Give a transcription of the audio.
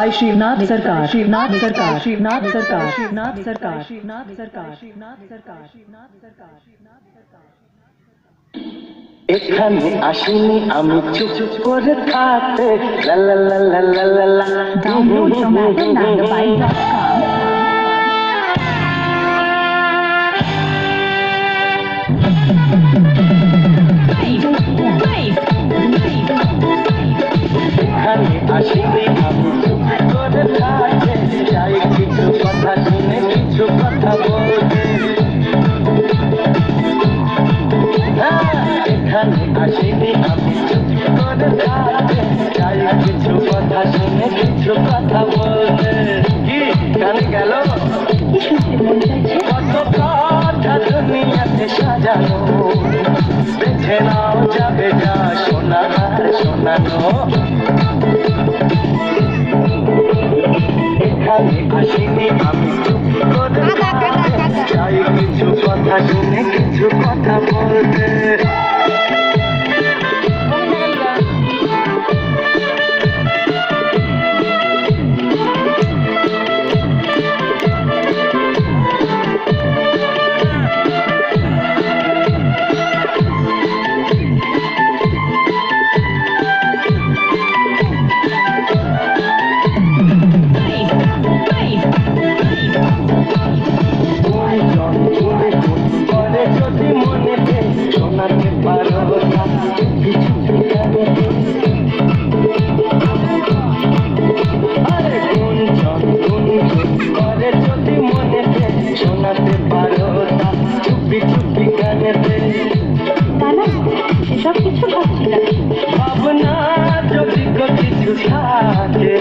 by Shivnath Sarkar, Shivnath Sarkar, Shivnath Sarkar, Shivnath Sarkar, Shivnath Sarkar, Shivnath Sarkar, Shivnath Sarkar, Shivnath Sarkar. এখানে আসিনি আমি চুপ করে থাকতে লা লা লা লা লা লা লা Download from AppleNandabyte.com. এখানে আসিনি আমি চুপ করে থাকতে চাই কিছু কথা শুনে কিছু কথা বলতে এখানে আসিনি আমি চুপ করে থাকতে চাই কিছু কথা শুনে কিছু কথা বলতে কি গান গেল কত কথা দুনিয়াতে সাজানো বেছে নাও যাবে যা শোনার শোনানো এখানে আসিনি আমি চুপ করে থাকতে চাই কিছু কথা শুনে কিছু কথা বলতে যদি মনেতে শোনাতে পারো না কিছু আরে গুঞ্জন গুঞ্জন করে যদি মনেতে শোনাতে পারো না চুপি চুপি গানেতে সেসব কিছু ভাবছি না। ভাবনা যদি কিছু থাকে